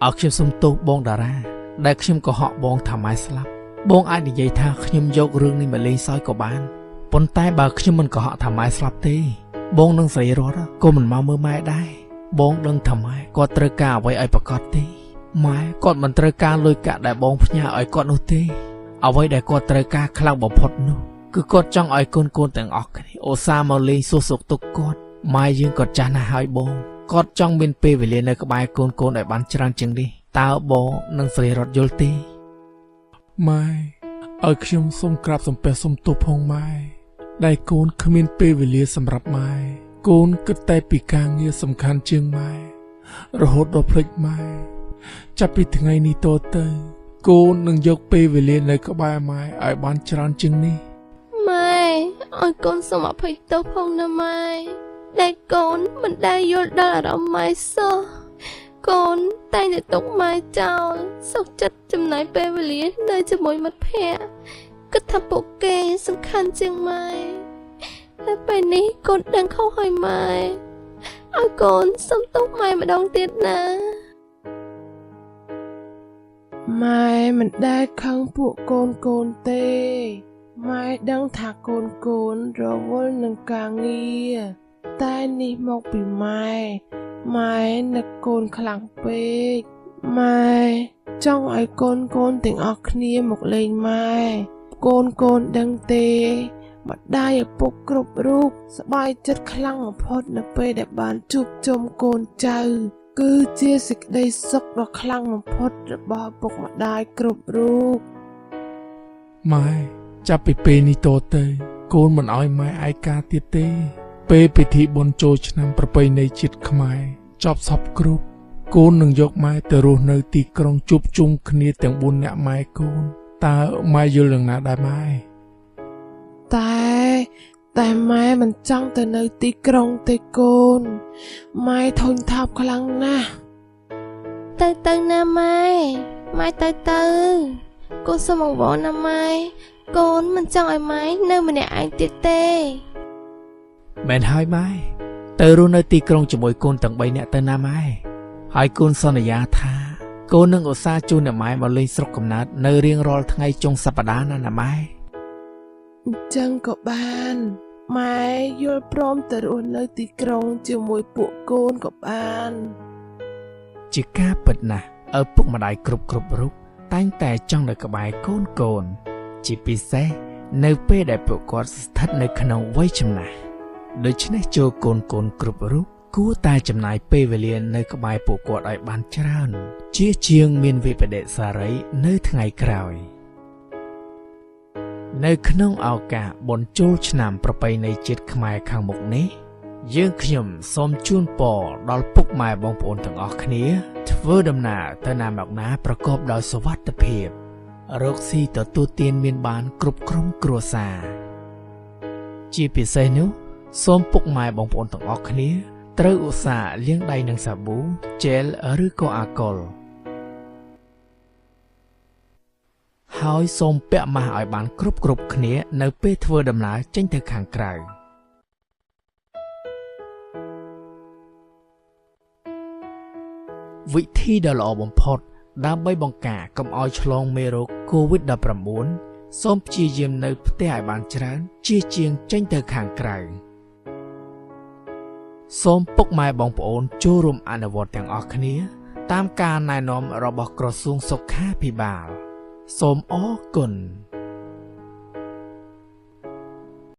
เอาខ្ញុំសុំទោសបងតារាដែលខ្ញុំកុហកបងថាម៉ែស្លាប់បងអាចនិយាយថាខ្ញុំយករឿងនេះមកលេងសើចក៏បានប៉ុន្តែបើខ្ញុំមិនកុហកថាម៉ែស្លាប់ទេបងនឹងស្រីរត់ក៏មិនមកមើលម៉ែដែរបងដឹងថាម៉ែគាត់ត្រូវការអ្វីឲ្យប្រកបទេម៉ែគាត់មិនត្រូវការលុយកាក់ដែលបងផ្ញើឲ្យគាត់នោះទេអ្វីដែលគាត់ត្រូវការខ្លាំងបំផុតនោះគឺគាត់ចង់ឲ្យកូនទាំងអស់គ្នាឧស្សាហ៍មកលេងសួរសុខទុក្ខគាត់ម៉ែយើងគាត់ចាស់ណាស់ហើយបងគាត់ចង់មានពេលវេលានៅក្បែរកូនឲ្យបានច្រើនជាងនេះតើបងនឹងស្រីរត់យល់ទេម៉ែឲ្យខ្ញុំសូមក្រាបសំពះសុំទោសផងម៉ែដែលកូនគ្មានពេលវេលាសម្រាប់ម៉ែកូនគិតតែពីការងារសំខាន់ជាងម៉ែរហូតដល់ភ្លេចម៉ែចាប់ពីថ្ងៃនេះតទៅកូននឹងយកពេលវេលានៅក្បែរម៉ែឲ្យបានច្រើនជាងនេះម៉ែឲ្យកូនសូមអភ័យទោសផងណាម៉ែដែលកូនមិនដែលយល់ដល់អារម្មណ៍ម៉ែសោះកូនតែងតែទុកម៉ែចោលសុខចិត្តចំណាយពេលវេលានៅជាមួយមិត្តភក្តិគិតថាពួកគេសំខាន់ជាងម៉ែតែពេលនេះកូនដឹងខុសហើយម៉ែឲ្យកូនសុំទោសម្ែម្ដងទៀតណាម៉ែមិនដែលខឹងពួកកូនទេម៉ែដឹងថាកូនរវល់នឹងការងារតែនេះមកពីម៉ែនឹកកូនខ្លាំងពេកម៉ែចង់ឲ្យកូនទាំងអស់គ្នាមកលេងម៉ែកូនដឹងទេម្ដាយឪពុកគ្រប់រូបសប្បាយចិត្តខ្លាំងបំផុតនៅពេលដែលបានជួបជុំកូនចៅគឺជាសេចក្តីសុខដ៏ខ្លាំងបំផុតរបស់ឪពុកម្ដាយគ្រប់រូបម៉ែចាប់ពីពេលនេះតទៅកូនមិនឲ្យម៉ែឯកាទៀតទេពេលពិធីបុណ្យចូលឆ្នាំប្រពៃណីជាតិខ្មែរចប់សពគ្រប់កូននឹងយកម៉ែទៅរស់នៅទីក្រុងជួបជុំគ្នាទាំង4នាក់ម៉ែកូនតើម៉ែយល់យ៉ាងណាដែរម៉ែតែម៉ែមិនចង់ទៅនៅទីក្រុងទេកូនម៉ែធុញថប់ខ្លាំងណាស់ទៅណាម៉ែទៅកូនសូមអង្វរណាម៉ែកូនមិនចង់ឲ្យម៉ែនៅម្នាក់ឯងទៀតទេមែនហើយម៉ែទៅរស់នៅទីក្រុងជាមួយកូនទាំង3នាក់ទៅណាម៉ែហើយកូនសន្យាថាកូននឹងឧស្សាហ៍ជូនអ្នកម៉ែមកលេងស្រុកកំណើតនៅរៀងរាល់ថ្ងៃចុងសប្តាហ៍ណាម៉ែអញ្ចឹងក៏បានម៉ែយល់ព្រមទៅរស់នៅទីក្រុងជាមួយពួកកូនក៏បានជាការពិតណាស់ឪពុកម្ដាយគ្រប់រូបតែងតែចង់នៅក្បែរកូនជាពិសេសនៅពេលដែលពួកគាត់ស្ថិតនៅក្នុងវ័យចំណាស់ដូច្នេះចូលកូនគ្រប់រូបគួរតែចំណាយពេលវេលានៅក្បែរពួកគាត់ឲ្យបានច្រើនជាងមានវិបដិសារីនៅថ្ងៃក្រោយនៅក្នុងឱកាសបុណ្យចូលឆ្នាំប្រពៃណីជាតិខ្មែរខាងមុខនេះយើងខ្ញុំសូមជូនពរដល់ពុកម៉ែបងប្អូនទាំងអស់គ្នាធ្វើដំណើរទៅណាមកណាប្រកបដោយសុវត្ថិភាពរកស៊ីទទួលទានមានបានគ្រប់ក្រុមគ្រួសារជាពិសេសនោះសូមពុកម៉ែបងប្អូនទាំងអស់គ្នាត្រូវឧស្សាហ៍លាងដៃនឹងសាប៊ូជែលឬក៏អាល់កុលហើយសូមពាក់ម៉ាស់ឲ្យបានគ្រប់គ្នានៅពេលធ្វើដំណើរចេញទៅខាងក្រៅវិធីដ៏ល្អបំផុតដើម្បីបង្ការកុំឲ្យឆ្លងមេរោគ COVID-19 សូមព្យាយាមនៅផ្ទះឲ្យបានច្រើនជាជាងចេញទៅខាងក្រៅសូមពុកម៉ែបងប្អូនចូលរួមអនុវត្តទាំងអស់គ្នាតាមការណែនាំរបស់ក្រសួងសុខាភិបាលសូមអរគុណ